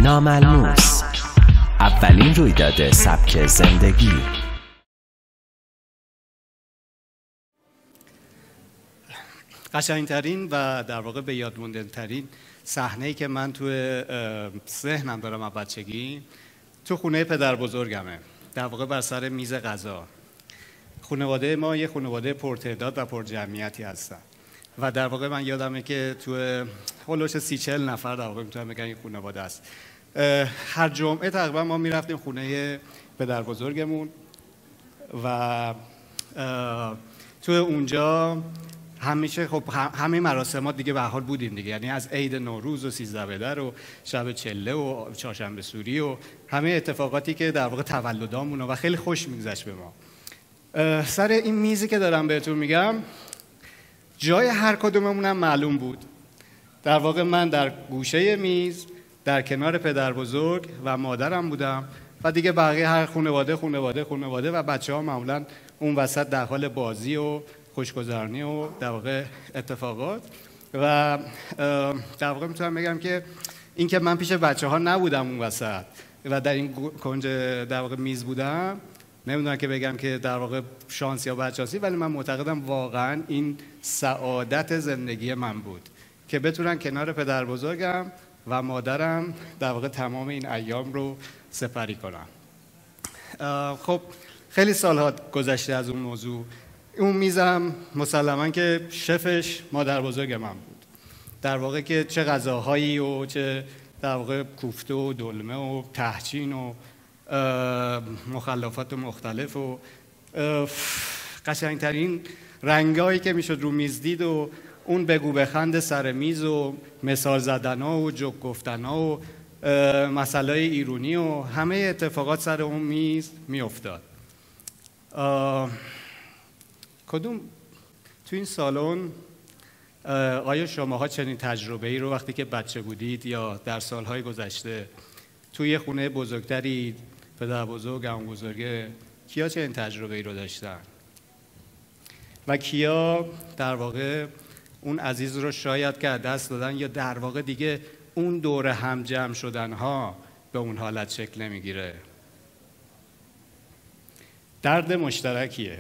ناملموس، اولین رویداد سبک زندگی. قشنگترین و در واقع به یاد موندنی‌ترین صحنه‌ای که من توی ذهنم دارم از بچگی تو خونه پدر بزرگمه، در واقع بر سر میز غذا. خانواده ما یه خانواده پرتعداد و پرجمعیتی هستن و در واقع من یادمه که تو هولوش 30-40 نفر در واقع میتونم بگم این خانواده است. هر جمعه تقریبا ما میرفتیم خونه پدر بزرگمون و تو اونجا همیشه خب همه مراسمات دیگه به حال بودیم دیگه، یعنی از عید نوروز و 13 بدر و شب چله و چهارشنبه سوری و همه اتفاقاتی که در واقع تولدامون و خیلی خوش میگذشت به ما. سر این میزی که دارم بهتون میگم جای هر کدوممونم معلوم بود. در واقع من در گوشه میز در کنار پدر بزرگ و مادرم بودم و دیگه بقیه هر خانواده و بچه‌ها معمولا اون وسط در حال بازی و خوشگذرانی و در واقع اتفاقات. و در واقع میتونم بگم که این که من پیش بچه‌ها نبودم اون وسط و در این کنج در واقع میز بودم، نمیدونم که بگم که در واقع شانس یا بدشانسی، ولی من معتقدم واقعا این سعادت زندگی من بود که بتونن کنار پدر بزرگم و مادرم در واقع تمام این ایام رو سپری کنم. خب خیلی سالها گذشته از اون موضوع. اون میزم مسلما که شفش مادر بزرگ من بود، در واقع که چه غذاهایی و چه در واقع کوفته و دلمه و تهچین و مخلفات مختلف و قشنگترین رنگایی که میشد رو میز دید و اون بگو بخند سر میز و مثال زدنا و جوک گفتنا و مسئله ایرونی و همه اتفاقات سر اون میز میافتاد. کدوم تو این سالن آیا شماها چنین تجربه‌ای رو وقتی که بچه بودید یا در سالهای گذشته توی خونه بزرگتری پدر بزرگ هم بزرگه، کیا چنین تجربه‌ای رو داشتن و کیا در واقع اون عزیز رو شاید که دست دادن یا در واقع دیگه اون دور هم جمع شدن ها به اون حالت شکل نمیگیره؟ درد مشترکیه.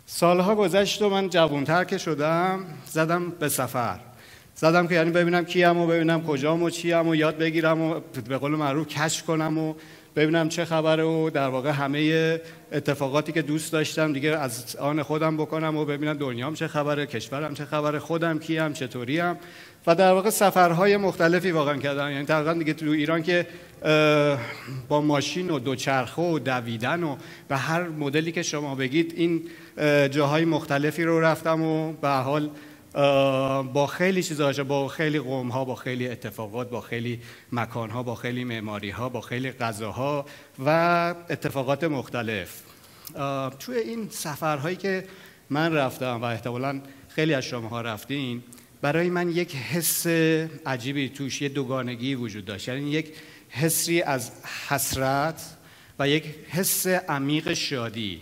سالها گذشت و من جوان‌تر که شدم زدم به سفر، زدم که یعنی ببینم کیم و ببینم کجام و چیم و یاد بگیرم و به قول معروف کشف کنم و ببینم چه خبره و در واقع همه اتفاقاتی که دوست داشتم دیگه از آن خودم بکنم و ببینم دنیام چه خبره، کشورم چه خبره، خودم کیم، چطوریم. و در واقع سفرهای مختلفی واقعا کردم. یعنی تقریبا دیگه تو ایران که با ماشین و دوچرخه و دویدن و به هر مدلی که شما بگید این جاهای مختلفی رو رفتم و به حال با خیلی چیزا، با خیلی قوم‌ها، با خیلی اتفاقات، با خیلی مکان‌ها، با خیلی معماری‌ها، با خیلی غذاها و اتفاقات مختلف. توی این سفرهایی که من رفتم و احتمالاً خیلی از شماها رفتین، برای من یک حس عجیبی توش، یه دوگانگی وجود داشت. یعنی یک حسی از حسرت و یک حس عمیق شادی.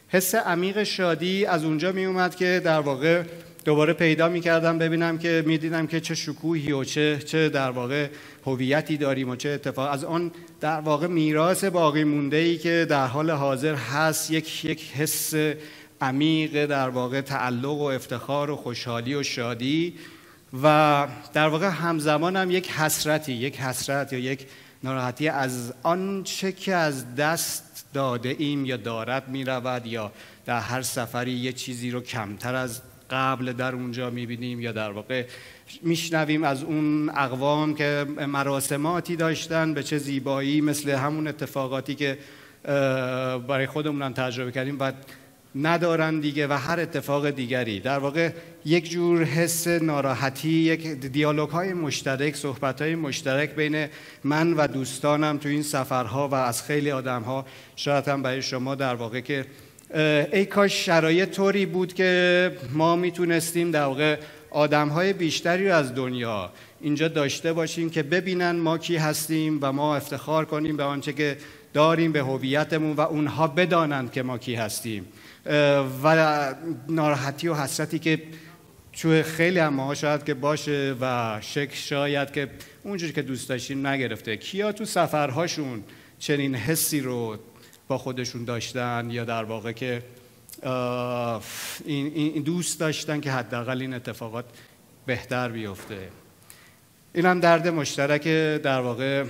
حس عمیق شادی از اونجا می اومد که در واقع دوباره پیدا می‌کردم ببینم که می‌دیدم که چه شکوهی و چه در واقع هویتی داریم و چه اتفاق از آن در واقع میراث باقی مونده‌ای که در حال حاضر هست، یک حس عمیق در واقع تعلق و افتخار و خوشحالی و شادی و در واقع همزمان هم یک حسرت یا یک ناراحتی از آنچه که از دست داده ایم یا دارد می‌رود یا در هر سفری یه چیزی رو کمتر از قبل در اونجا می‌بینیم یا در واقع میشنویم از اون اقوام که مراسماتی داشتن به چه زیبایی، مثل همون اتفاقاتی که برای خودمون تجربه کردیم و ندارن دیگه و هر اتفاق دیگری. در واقع یک جور حس ناراحتی، یک دیالوگ‌های مشترک، صحبت‌های مشترک بین من و دوستانم تو این سفرها و از خیلی آدم‌ها، شاید هم برای شما در واقع که ای کاش شرایط طوری بود که ما میتونستیم در واقع آدم‌های بیشتری رو از دنیا اینجا داشته باشیم که ببینن ما کی هستیم و ما افتخار کنیم به آنچه که داریم، به هویتمون و اونها بدانند که ما کی هستیم. و ناراحتی و حسرتی که توی خیلی هم ماها شاید که باشه و شاید که اونجوری که دوست داشتین نگرفته. کیا تو سفرهاشون چنین حسی رو با خودشون داشتن یا در واقع که این دوست داشتن که حداقل این اتفاقات بهتر بیفته؟ این هم درد مشترک در واقع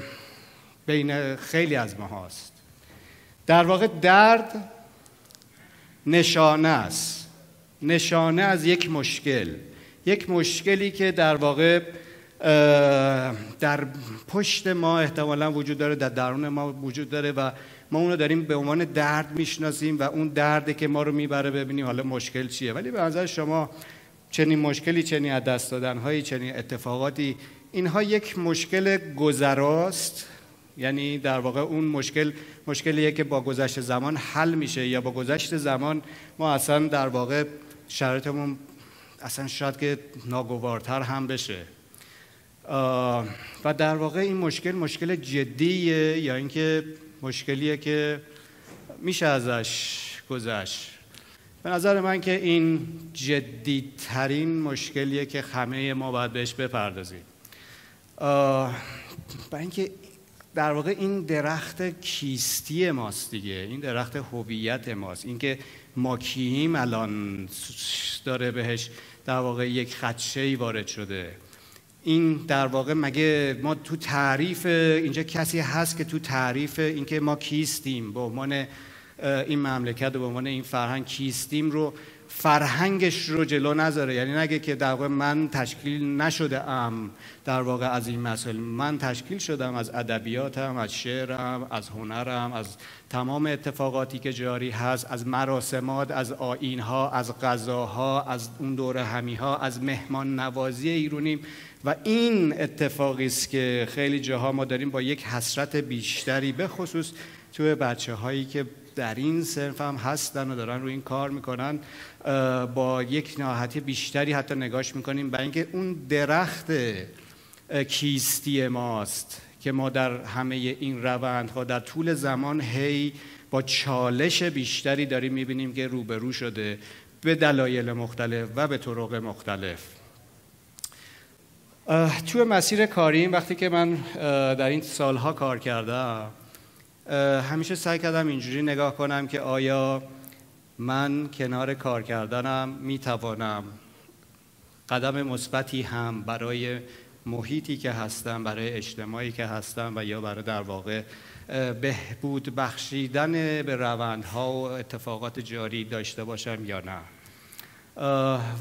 بین خیلی از ما هست. در واقع درد نشانه است، نشانه از یک مشکلی که در واقع در پشت ما احتمالاً وجود داره، در درون ما وجود داره و ما اون رو داریم به عنوان درد میشناسیم و اون درده که ما رو میبره ببینیم حالا مشکل چیه. ولی به نظر شما چنین مشکلی، چنین از دست دادن‌هایی، چنین اتفاقاتی، اینها یک مشکل گذراست؟ یعنی در واقع اون مشکلیه که با گذشت زمان حل میشه یا با گذشت زمان ما اصلا در واقع شرایطمون اصلا شاید که ناگوارتر هم بشه و در واقع این مشکل جدیه یا اینکه مشکلیه که میشه ازش گذشت؟ به نظر من که این جدیترین مشکلیه که همه ما باید بهش بپردازیم. برای اینکه در واقع این درخت کیستی ماست دیگه، این درخت هویت ماست، این که ما کییم الان داره بهش در واقع یک خدشه‌ای وارد شده. این در واقع مگه ما تو تعریف اینجا کسی هست که تو تعریف این که ما کیستیم به عنوان این مملکت و به عنوان این فرهنگ کیستیم رو فرهنگش رو جلو نذاره؟ یعنی نگه که در واقع من تشکیل نشده ام در واقع از این مسائل، من تشکیل شدم از ادبیاتم، از شعرم، از هنرم، از تمام اتفاقاتی که جاری هست، از مراسمات، از آیین‌ها، از غذاها، از اون دوره همی‌ها، از مهمان نوازی ایرونیم و این اتفاقی است که خیلی جاها ما داریم با یک حسرت بیشتری به خصوص توی بچه‌هایی که در این صنف هم هستن و دارن روی این کار میکنن با یک ناراحتی بیشتری حتی نگاش میکنیم، برای اینکه اون درخت کیستی ماست که ما در همه این روندها در طول زمان هی با چالش بیشتری داریم میبینیم که روبرو شده به دلایل مختلف و به طرق مختلف. توی مسیر کاریم وقتی که من در این سالها کار کردم همیشه سعی کردم اینجوری نگاه کنم که آیا من کنار کار کردنم میتوانم قدم مثبتی هم برای محیطی که هستم، برای اجتماعی که هستم و یا برای در واقع بهبود بخشیدن به روندها و اتفاقات جاری داشته باشم یا نه.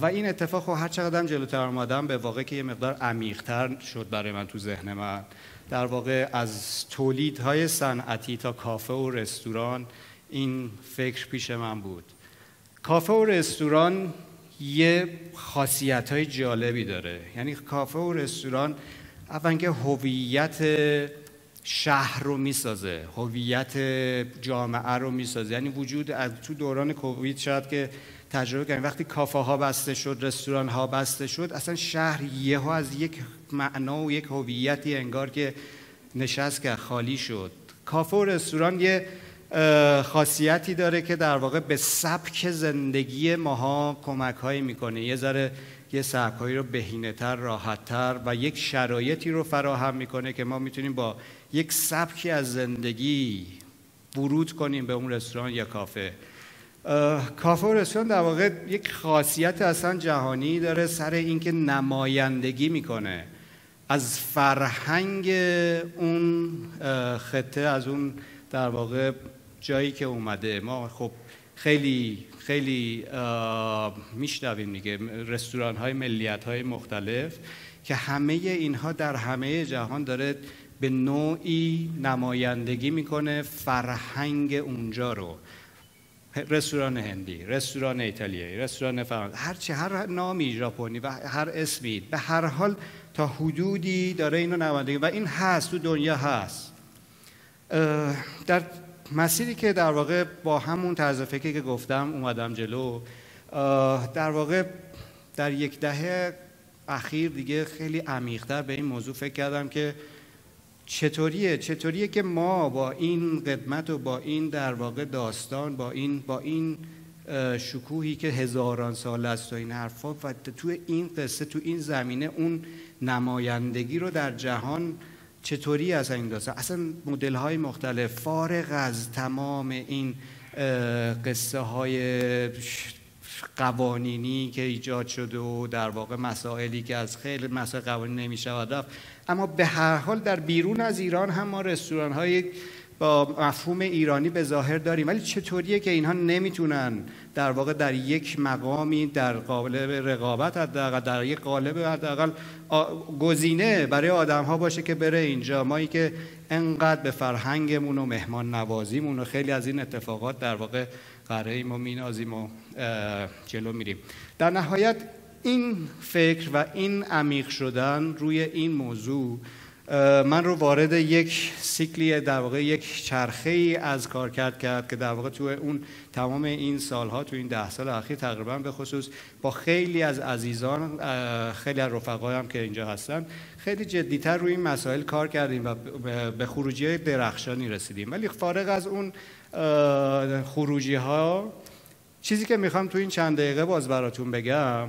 و این اتفاق هر چقدر جلوتر آمدم به واقع که یه مقدار عمیق‌تر شد برای من تو ذهن من. در واقع از تولیدهای صنعتی تا کافه و رستوران این فکر پیش من بود. کافه و رستوران یه خاصیت‌های جالبی داره. یعنی کافه و رستوران اولا که هویت شهر رو میسازه، هویت جامعه رو میسازه. یعنی وجود از تو دوران کووید شاید که تجربه کردیم وقتی کافه ها بسته شد، رستوران ها بسته شد، اصلا شهر یهو از یک معنا و یک هویتی انگار که نشست که خالی شد. کافه و رستوران یه خاصیتی داره که در واقع به سبک زندگی ماها کمک هایی میکنه، یه ذره یه سبکایی رو بهینه‌تر، راحت‌تر و یک شرایطی رو فراهم میکنه که ما میتونیم با یک سبکی از زندگی ورود کنیم به اون رستوران یا کافه. کافه و رستوران در واقع یک خاصیت اصلا جهانی داره سر اینکه نمایندگی میکنه از فرهنگ اون خطه، از اون در واقع جایی که اومده. ما خب خیلی میشنویم دیگه رستوران های ملیت های مختلف که همه اینها در همه جهان داره به نوعی نمایندگی میکنه فرهنگ اونجا رو. رستوران هندی، رستوران ایتالیایی، رستوران فرانسه، هر نامی، ژاپنی و هر اسمی، به هر حال تا حدودی داره اینو نمایندگی و این هست، تو دنیا هست. در مسیری که در واقع با همون طرز فکری که گفتم اومدم جلو، در واقع در یک دهه اخیر دیگه خیلی عمیق‌تر به این موضوع فکر کردم که چطوریه که ما با این قدمت و با این در واقع داستان، با این شکوهی که هزاران سال است و این حرفا و تو این قصه تو این زمینه اون نمایندگی رو در جهان چطوری از این داستان اصلا مدل های مختلف فارغ از تمام این قصه های قوانینی که ایجاد شده و در واقع مسائلی که از خیلی مسائل قوانین نمی‌شود رفت، اما به هر حال در بیرون از ایران هم ما رستوران های با مفهوم ایرانی به ظاهر داریم، ولی چطوریه که اینها نمیتونن در واقع در یک مقامی در قالب رقابت حداقل در یک قالب حداقل گزینه برای آدم ها باشه که بره اینجا. مایی که انقدر به فرهنگمون و مهمان نوازیمون و خیلی از این اتفاقات در واقع قراریم و مینازیم و جلو میریم. در نهایت این فکر و این عمیق شدن روی این موضوع من رو وارد یک سیکلی در واقع یک چرخه‌ای از کارکرد کرد که در واقع تو اون تمام این سالها تو این 10 سال اخیر تقریبا به خصوص با خیلی از عزیزان خیلی از رفقایم که اینجا هستن خیلی جدی‌تر روی این مسائل کار کردیم و به خروجی‌های درخشانی رسیدیم. ولی فارغ از اون خروجی‌ها چیزی که میخوام تو این چند دقیقه باز براتون بگم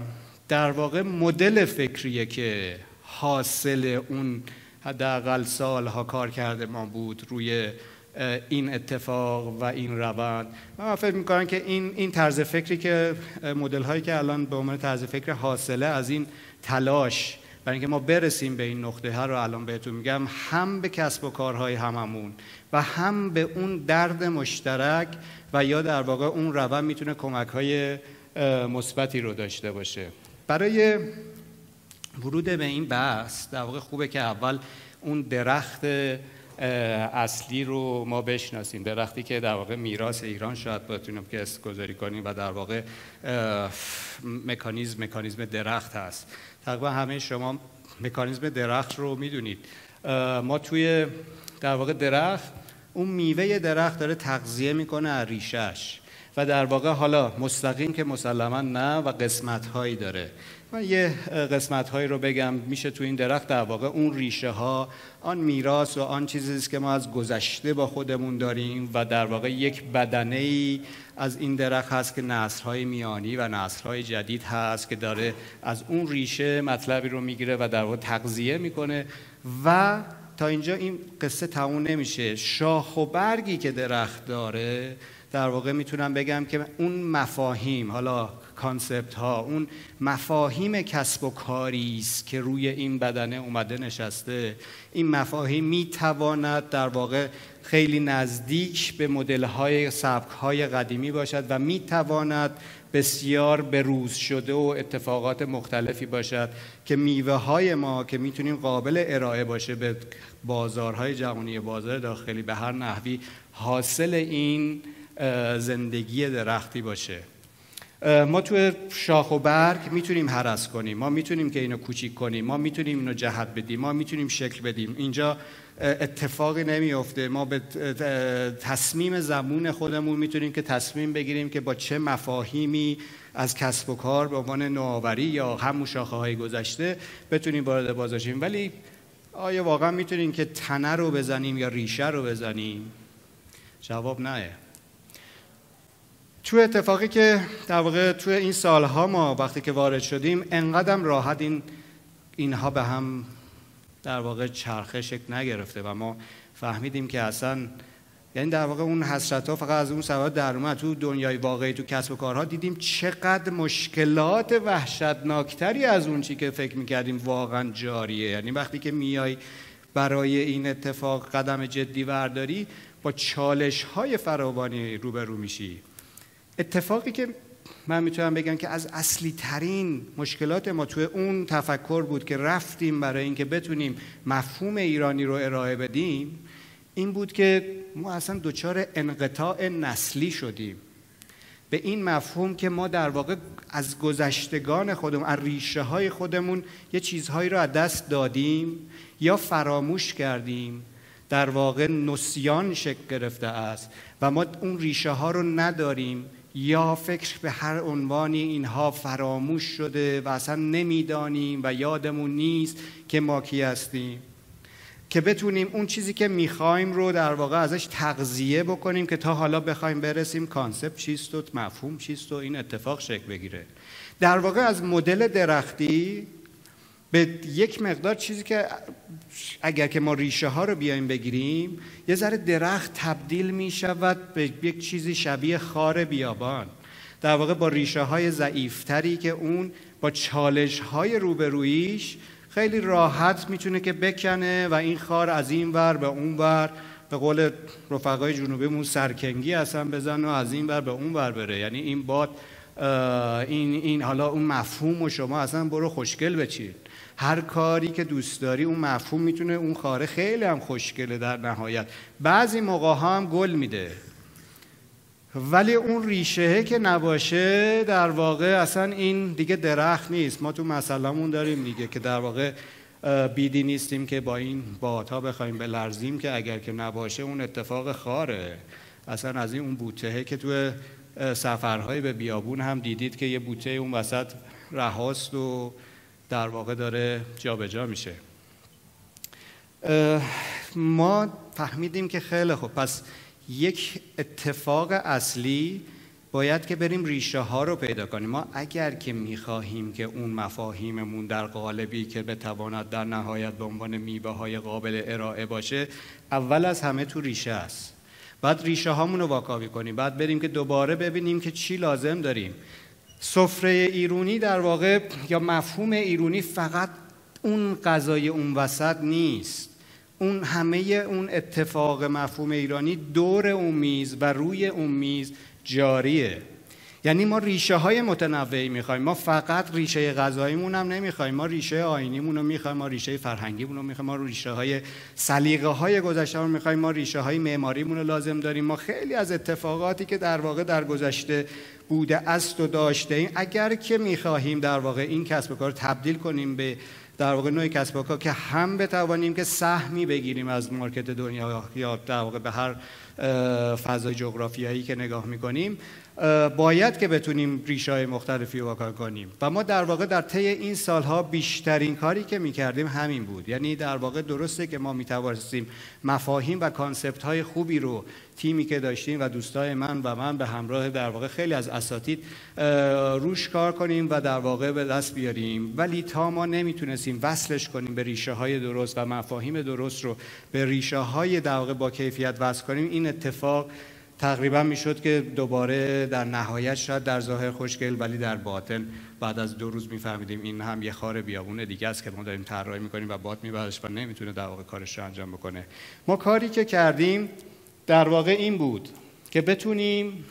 در واقع مدل فکریه که حاصل اون حداقل سالها کار کرده ما بود روی این اتفاق و این روند. من فکر میکنم که این طرز فکری که مدل هایی که الان به عنوان طرز فکر حاصله از این تلاش برای اینکه ما برسیم به این نقطه ها رو الان بهتون میگم، هم به کسب و کارهای هممون و هم به اون درد مشترک و یا در واقع اون روند میتونه کمک های مثبتی رو داشته باشه. برای ورود به این بحث در واقع خوبه که اول اون درخت اصلی رو ما بشناسیم، درختی که در واقع میراث ایران شاید بتونیم که اسم‌گذاری کنیم و در واقع مکانیزم درخت هست. تقریبا همه شما مکانیزم درخت رو میدونید. ما توی در واقع درخت اون میوه درخت داره تغذیه میکنه از ریشه‌اش و در واقع حالا مستقیم که مسلما نه و قسمت‌هایی داره. من یه قسمت‌هایی رو بگم. میشه تو این درخت در واقع اون ریشه ها آن میراث و آن چیزی است که ما از گذشته با خودمون داریم و در واقع یک بدنه‌ای از این درخت هست که نسل‌های میانی و نسل‌های جدید هست که داره از اون ریشه مطلبی رو میگیره و در واقع تغذیه میکنه. و تا اینجا این قصه تموم نمیشه. شاخ و برگی که درخت داره در واقع میتونم بگم که اون مفاهیم، حالا کانسپت ها، اون مفاهیم کسب و کاری است که روی این بدنه اومده نشسته. این مفاهیم میتواند در واقع خیلی نزدیک به مدل های سبک های قدیمی باشد و میتواند بسیار بروز شده و اتفاقات مختلفی باشد که میوه های ما که میتونیم قابل ارائه باشه به بازارهای جهانی، بازار داخلی، به هر نحوی حاصل این زندگی درختی باشه. ما تو شاخ و برگ میتونیم هرس کنیم، ما میتونیم که اینو کوچیک کنیم، ما میتونیم اینو جهت بدیم، ما میتونیم شکل بدیم. اینجا اتفاقی نمیفته. ما به تصمیم زبون خودمون میتونیم که تصمیم بگیریم که با چه مفاهیمی از کسب و کار به عنوان نوآوری یا همون شاخه های گذشته بتونیم وارد بازار شیم. ولی آیا واقعا میتونیم که تنه رو بزنیم یا ریشه رو بزنیم؟ جواب نه. تو اتفاقی که در واقع تو این سالها ما وقتی که وارد شدیم انقدرم راحت اینها به هم در واقع چرخه شکل نگرفته و ما فهمیدیم که اصلا یعنی در واقع اون حسرت‌ها فقط از اون سواد در اومد. تو دنیای واقعی تو کسب و کارها دیدیم چقدر مشکلات وحشتناکتری از اون چی که فکر می‌کردیم واقعا جاریه. یعنی وقتی که میای برای این اتفاق قدم جدی برداری با چالش‌های فراوانی روبرو میشی. اتفاقی که من میتونم بگم که از اصلی ترین مشکلات ما توی اون تفکر بود که رفتیم برای اینکه بتونیم مفهوم ایرانی رو ارائه بدیم، این بود که ما اصلا دچار انقطاع نسلی شدیم به این مفهوم که ما در واقع از گذشتگان خودمون، از ریشه های خودمون یه چیزهایی رو از دست دادیم یا فراموش کردیم. در واقع نسیان شکل گرفته است و ما اون ریشه ها رو نداریم یا فکر به هر عنوانی اینها فراموش شده و اصلا نمیدانیم و یادمون نیست که ما کی هستیم. که بتونیم اون چیزی که میخوایم رو در واقع ازش تغذیه بکنیم که تا حالا بخوایم برسیم کانسپت چیست و مفهوم چیست و این اتفاق شکل بگیره. در واقع از مدل درختی به یک مقدار چیزی که اگر که ما ریشه ها رو بیایم بگیریم، یه ذره درخت تبدیل می شود به یک چیزی شبیه خار بیابان، در واقع با ریشه های ضعیفتری که اون با چالش های روبرویش خیلی راحت میتونه که بکنه و این خار از این ور به اون ور، به قول رفقای جنوبیمون سرکنگی اصلا بزن و از این ور به اون ور بره. یعنی این باد این حالا اون مفهوم و شما اصلا برو خوشگل بچین، هر کاری که دوست داری اون مفهوم میتونه اون خاره خیلی هم خوشگله در نهایت، بعضی موقع ها هم گل میده، ولی اون ریشه که نباشه در واقع اصلا این دیگه درخت نیست. ما تو مسئله‌مون داریم دیگه که در واقع بیدی نیستیم که با این بادها بخوایم بلرزیم، که اگر که نباشه اون اتفاق خاره. اصلا از این اون بوتهه که تو سفرهای به بیابون هم دیدید که یه بوته اون وسط رهاست و در واقع داره جابجا میشه. ما فهمیدیم که خیلی خوب، پس یک اتفاق اصلی باید که بریم ریشه ها رو پیدا کنیم. ما اگر که میخواهیم که اون مفاهیممون در قالبی که بتواند در نهایت به عنوان میوه های قابل ارائه باشه، اول از همه تو ریشه است. بعد ریشه هامون رو واکاوی کنیم، بعد بریم که دوباره ببینیم که چی لازم داریم. سفره ایرانی در واقع یا مفهوم ایرانی فقط اون غذای اون وسط نیست، اون همه اون اتفاق مفهوم ایرانی دور اون میز و روی اون میز جاریه. یعنی ما ریشه های متنوعی میخوایم، ما فقط ریشه غذاییمون هم نمیخوایم، ما ریشه آیینیمون رو میخوایم، ما ریشه فرهنگیمون رو میخوایم، ما ریشه های سلیقه های گذشته‌مون میخوایم، ما ریشه های معماریمون رو لازم داریم. ما خیلی از اتفاقاتی که در واقع در گذشته بوده است و داشته ایم، اگر که میخواهیم در واقع این کسب و کار تبدیل کنیم به در واقع نوع کسب و کار که هم بتوانیم که سهمی بگیریم از مارکت دنیا یا در واقع به هر فضای جغرافیایی که نگاه میکنیم، باید که بتونیم ریشه‌های مختلفی واکاوی کنیم. و ما در واقع در طی این سالها بیشترین کاری که میکردیم همین بود. یعنی در واقع درسته که ما میتوانستیم مفاهیم و کانسپت‌های خوبی رو تیمی که داشتیم و دوستای من به همراه در واقع خیلی از اساتید روش کار کنیم و در واقع به دست بیاریم، ولی تا ما نمیتونستیم وصلش کنیم به ریشه‌های درست و مفاهیم درست رو به ریشه‌های در واقع با کیفیت وصل کنیم، این اتفاق تقریبا میشد که دوباره در نهایت شاید در ظاهر خوشگل ولی در باطن بعد از 2 روز میفهمیدیم این هم یه خار بیابون دیگه است که ما داریم طراحی میکنیم و باد میبردش و نمیتونه در واقع کارش رو انجام بکنه. ما کاری که کردیم در واقع این بود که بتونیم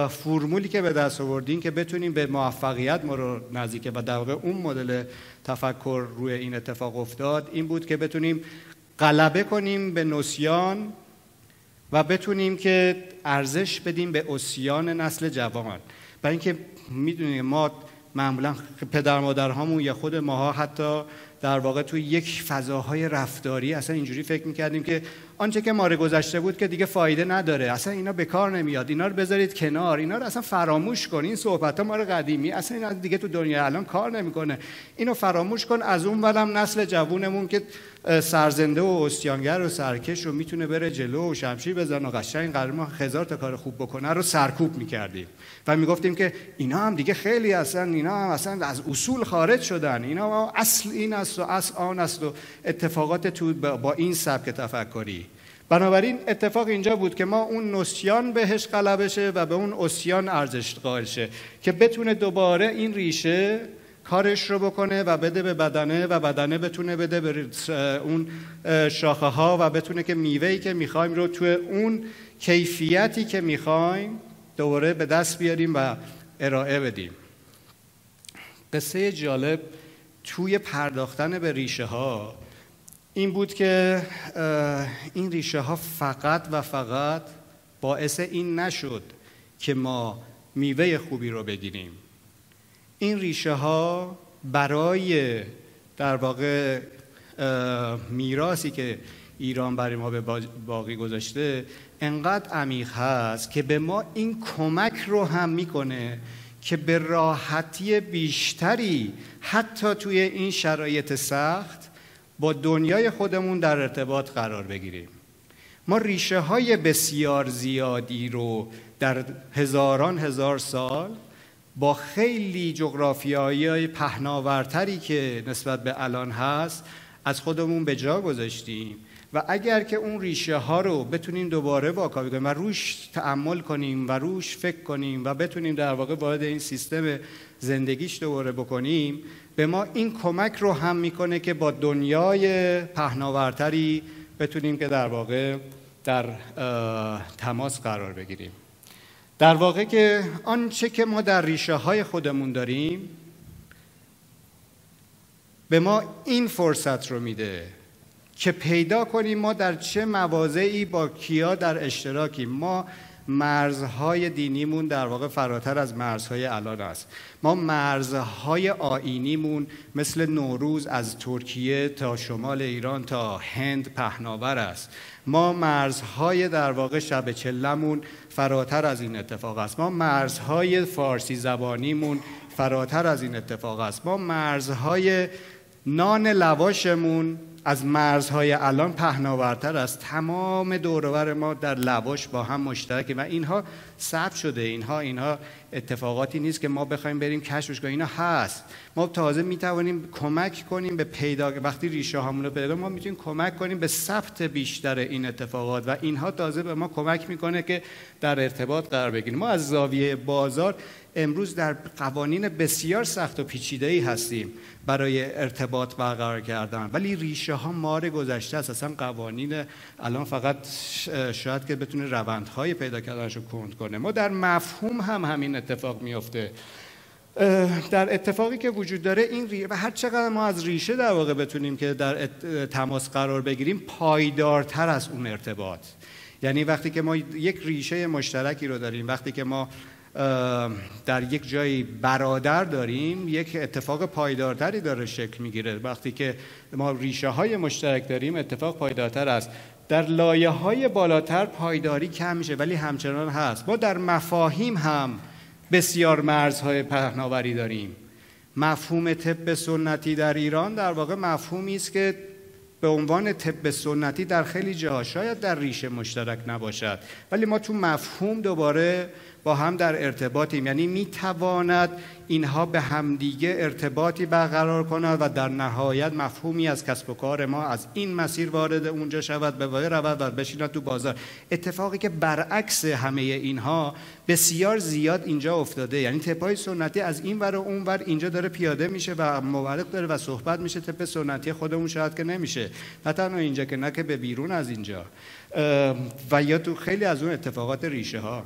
فرمولی که به دست آوردیم که بتونیم به موفقیت ما رو نزدیکه و در واقع اون مدل تفکر روی این اتفاق افتاد، این بود که بتونیم غلبه کنیم به نسیان و بتونیم که ارزش بدیم به عصیان نسل جوان. برای اینکه میدونید ما معمولا پدر مادرهامون یا خود ماها حتی در واقع توی یک فضاهای رفتاری اصلا اینجوری فکر میکردیم که آنچه که ماره گذشته بود که دیگه فایده نداره، اصلا اینا به کار نمیاد، اینا رو بذارید کنار، اینا رو اصلا فراموش کن، این صحبت‌ها مال قدیمی، اصلا اینا دیگه تو دنیا الان کار نمیکنه، اینو فراموش کن. از اون ورم نسل جوونمون که سرزنده و عصیانگر و سرکش و میتونه بره جلو و شمشیر بزنه و قشنگ قرار ما هزار تا کار خوب بکنه رو سرکوب میکردیم و میگفتیم که اینا هم دیگه خیلی اینا هم اصلا از اصول خارج شدن، اینا اصل این است و اصل آن است و اتفاقات تو با این سبک تفکری. بنابراین اتفاق اینجا بود که ما اون نسیان بهش غلبه شه و به اون عصیان ارزش قائل شه که بتونه دوباره این ریشه کارش رو بکنه و بده به بدنه و بدنه بتونه بده به اون شاخه ها و بتونه که میوهی که میخوایم رو توی اون کیفیتی که میخوایم دوباره به دست بیاریم و ارائه بدیم. قصه جالب توی پرداختن به ریشه ها این بود که این ریشه ها فقط و فقط باعث این نشد که ما میوه خوبی رو بگیریم. این ریشه ها برای در واقع میراثی که ایران برای ما به باقی گذاشته انقدر عمیق هست که به ما این کمک رو هم میکنه که به راحتی بیشتری حتی توی این شرایط سخت با دنیای خودمون در ارتباط قرار بگیریم. ما ریشه های بسیار زیادی رو در هزاران هزار سال با خیلی جغرافیایی پهناورتری که نسبت به الان هست از خودمون به جا گذاشتیم و اگر که اون ریشه ها رو بتونیم دوباره واکاوی کنیم و روش تأمل کنیم و روش فکر کنیم و بتونیم در واقع وارد این سیستم زندگیش دوباره بکنیم، به ما این کمک رو هم میکنه که با دنیای پهناورتری بتونیم که در واقع در تماس قرار بگیریم. در واقع که آنچه که ما در ریشه های خودمون داریم به ما این فرصت رو میده که پیدا کنیم ما در چه مواضعی با کیا در اشتراکیم. ما مرزهای دینیمون در واقع فراتر از مرزهای الان است. ما مرزهای آیینیمون مثل نوروز از ترکیه تا شمال ایران تا هند پهناور است. ما مرزهای در واقع شب چلمون فراتر از این اتفاق است. ما مرزهای فارسی زبانیمون فراتر از این اتفاق است. ما مرزهای نان لواشمون از مرزهای الان پهناورتر است. تمام دور و بر ما در لواش با هم مشترکه و اینها ثبت شده. اینها اتفاقاتی نیست که ما بخوایم بریم کشفش کنیم، اینا هست. ما تازه میتوانیم کمک کنیم به پیدا، وقتی ریشه هامون رو پیدا ما میتونیم کمک کنیم به ثبت بیشتر این اتفاقات و اینها تازه به ما کمک میکنه که در ارتباط قرار بگیریم. ما از زاویه بازار امروز در قوانین بسیار سخت و پیچیده‌ای هستیم برای ارتباط برقرار کردن، ولی ریشه ها مار گذشته است. اصلا قوانین الان فقط شاید که بتونه روندهای پیدا کردنشو کند کنه. ما در مفهوم هم همین اتفاق میفته. در اتفاقی که وجود داره این و هر چقدر ما از ریشه در واقع بتونیم که در تماس قرار بگیریم پایدارتر از اون ارتباط. یعنی وقتی که ما یک ریشه مشترکی رو داریم، وقتی که ما در یک جایی برادر داریم، یک اتفاق پایدارتری داره شکل میگیره. وقتی که ما ریشه های مشترک داریم اتفاق پایدارتر است. در لایه های بالاتر پایداری کم میشه ولی همچنان هست. ما در مفاهیم هم بسیار مرزهای پهناوری داریم. مفهوم طب سنتی در ایران در واقع مفهومی است که به عنوان طب سنتی در خیلی جاها شاید در ریشه مشترک نباشد، ولی ما تو مفهوم دوباره با هم در ارتباطیم. یعنی میتواند اینها به همدیگه ارتباطی برقرار کند و در نهایت مفهومی از کسب و کار ما از این مسیر وارد اونجا شود، به وای رود و بشیند تو بازار. اتفاقی که برعکس همه اینها بسیار زیاد اینجا افتاده. یعنی طب‌های سنتی از این ور و اون ور اینجا داره پیاده میشه و مورد داره و صحبت میشه. طب سنتی خودمون شاید که نمیشه، نه تنها اینجا که نه که به بیرون از اینجا و یا تو خیلی از اون اتفاقات ریشه ها.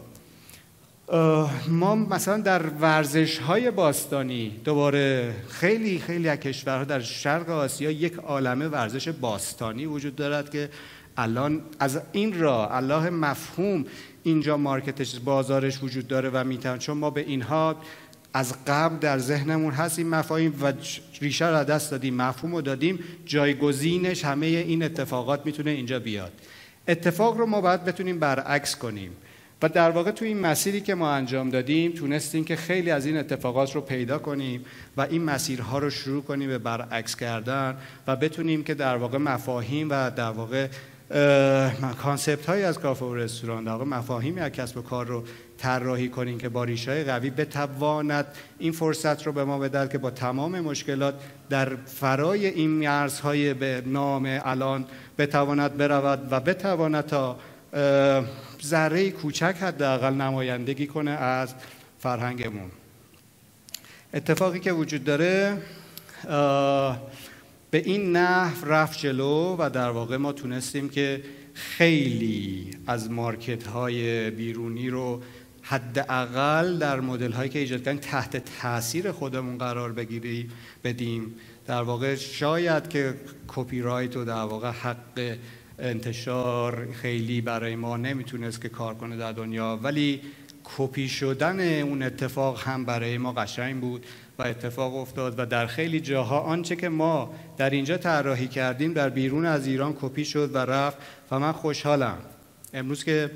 ما مثلا در ورزش‌های باستانی دوباره خیلی از کشورها در شرق آسیا یک عالمه ورزش باستانی وجود دارد که الان از این راه الله مفهوم اینجا مارکتش بازارش وجود داره و میتونن، چون ما به اینها از قبل در ذهنمون هست این مفاهیم و ریشه را دست دادیم، مفهوم رو دادیم، جایگزینش همه این اتفاقات میتونه اینجا بیاد. اتفاق رو ما باید بتونیم برعکس کنیم و در واقع تو این مسیری که ما انجام دادیم تونستیم که خیلی از این اتفاقات رو پیدا کنیم و این مسیرها رو شروع کنیم به برعکس کردن و بتونیم که در واقع مفاهیم و در واقع کانسپت های از کافه و رستوران، در واقع مفاهیمی از کسب و کار رو طراحی کنیم که با ریشه‌های قوی بتواند این فرصت رو به ما بدهد که با تمام مشکلات در فرای این مرزهای به نام الان بتواند برود و بتواند تا ذره کوچک حداقل نمایندگی کنه از فرهنگمون. اتفاقی که وجود داره به این نحو رفت جلو و در واقع ما تونستیم که خیلی از مارکت های بیرونی رو حداقل در مدل هایی که ایجاد کردن تحت تاثیر خودمون قرار بدیم. در واقع شاید که کپی رایت و در واقع حق انتشار خیلی برای ما نمیتونست که کار کنه در دنیا، ولی کپی شدن اون اتفاق هم برای ما قشنگ بود و اتفاق افتاد و در خیلی جاها آنچه که ما در اینجا طراحی کردیم در بیرون از ایران کپی شد و رفت و من خوشحالم. امروز که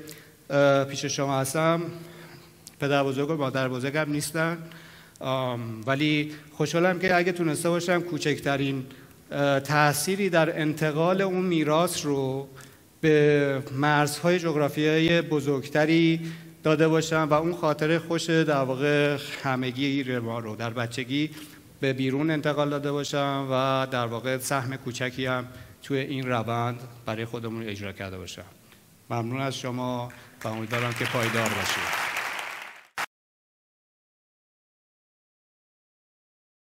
پیش شما هستم پدر بزرگ و مادر بزرگم نیستن، ولی خوشحالم که اگه تونسته باشم کوچکترین تأثیری در انتقال اون میراث رو به مرزهای جغرافیایی بزرگتری داده باشم و اون خاطره خوش در واقع همگی ما رو در بچگی به بیرون انتقال داده باشم و در واقع سهم کوچکی هم توی این روند برای خودمون اجرا کرده باشم. ممنون از شما و امیدوارم که پایدار باشید.